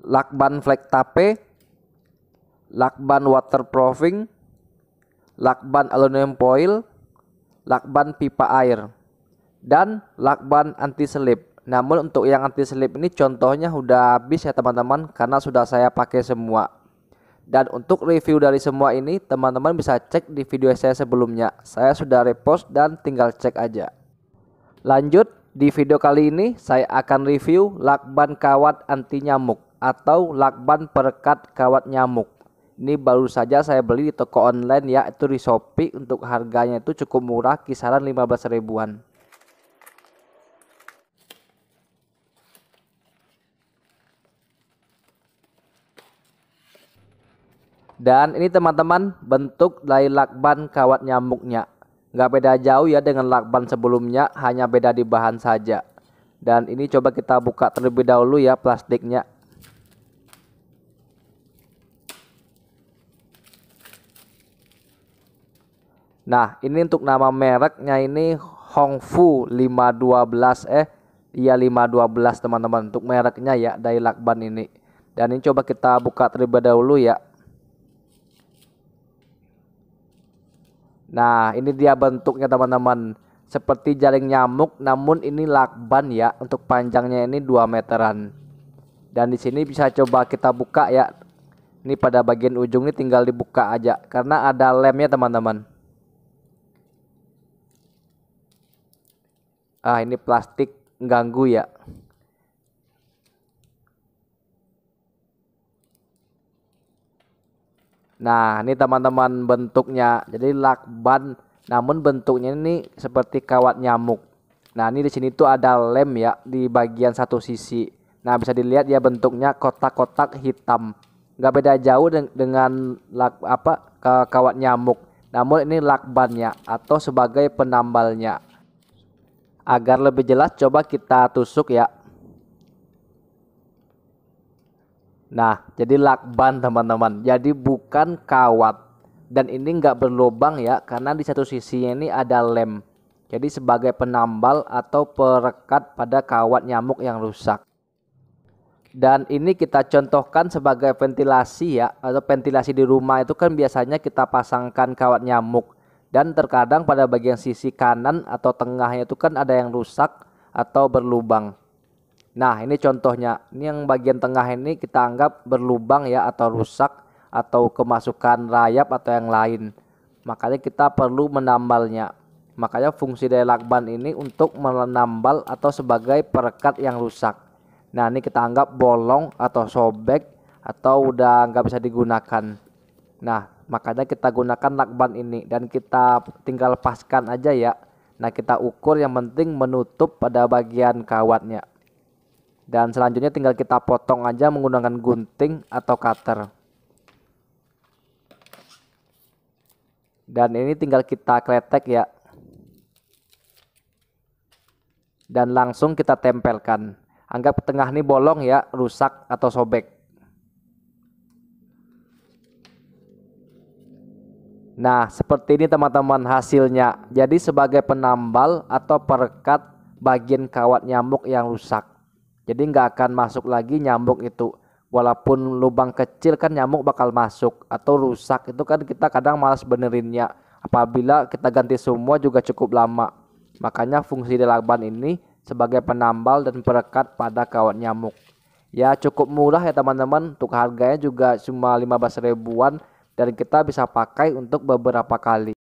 lakban flek tape, lakban waterproofing, lakban aluminium foil, lakban pipa air, dan lakban anti selip. Namun untuk yang anti selip ini contohnya udah habis ya teman-teman, karena sudah saya pakai semua. Dan untuk review dari semua ini teman-teman bisa cek di video saya sebelumnya. Saya sudah repost dan tinggal cek aja. Lanjut, di video kali ini saya akan review lakban kawat anti nyamuk atau lakban perekat kawat nyamuk. Ini baru saja saya beli di toko online ya, itu di Shopee. Untuk harganya itu cukup murah, kisaran 15 ribuan. Dan ini teman-teman bentuk dari lakban kawat nyamuknya. Nggak beda jauh ya dengan lakban sebelumnya, hanya beda di bahan saja. Dan ini coba kita buka terlebih dahulu ya plastiknya. Nah, ini untuk nama mereknya ini Hongfu 512 iya 512 teman-teman, untuk mereknya ya dari lakban ini. Dan ini coba kita buka terlebih dahulu ya. Nah, ini dia bentuknya teman-teman, seperti jaring nyamuk, namun ini lakban ya. Untuk panjangnya ini 2 meteran. Dan di sini bisa coba kita buka ya. Ini pada bagian ujung ini tinggal dibuka aja karena ada lemnya teman-teman. Ah, ini plastik ganggu ya. Nah, ini teman-teman bentuknya. Jadi lakban, namun bentuknya ini seperti kawat nyamuk. Nah, ini di sini tuh ada lem ya di bagian satu sisi. Nah, bisa dilihat ya bentuknya kotak-kotak hitam. Nggak beda jauh dengan kawat nyamuk. Namun ini lakbannya atau sebagai penambalnya. Agar lebih jelas coba kita tusuk ya. Nah, jadi lakban teman-teman. Jadi bukan kawat. Dan ini enggak berlubang ya, karena di satu sisinya ini ada lem. Jadi sebagai penambal atau perekat pada kawat nyamuk yang rusak. Dan ini kita contohkan sebagai ventilasi ya, atau ventilasi di rumah itu kan biasanya kita pasangkan kawat nyamuk. Dan terkadang pada bagian sisi kanan atau tengahnya itu kan ada yang rusak atau berlubang. Nah, ini contohnya. Ini yang bagian tengah ini kita anggap berlubang ya, atau rusak, atau kemasukan rayap atau yang lain. Makanya kita perlu menambalnya. Makanya fungsi dari lakban ini untuk menambal atau sebagai perekat yang rusak. Nah, ini kita anggap bolong atau sobek atau udah nggak bisa digunakan. Nah, makanya kita gunakan lakban ini dan kita tinggal lepaskan aja ya. Nah, kita ukur, yang penting menutup pada bagian kawatnya. Dan selanjutnya tinggal kita potong aja menggunakan gunting atau cutter. Dan ini tinggal kita kletek ya. Dan langsung kita tempelkan. Anggap tengah ini bolong ya, rusak atau sobek. Nah, seperti ini teman-teman hasilnya. Jadi sebagai penambal atau perekat bagian kawat nyamuk yang rusak. Jadi nggak akan masuk lagi nyamuk itu. Walaupun lubang kecil kan nyamuk bakal masuk. Atau rusak itu kan kita kadang malas benerinnya. Apabila kita ganti semua juga cukup lama. Makanya fungsi dari lakban ini sebagai penambal dan perekat pada kawat nyamuk. Ya cukup murah ya teman-teman. Untuk harganya juga cuma 15 ribuan. Dan kita bisa pakai untuk beberapa kali.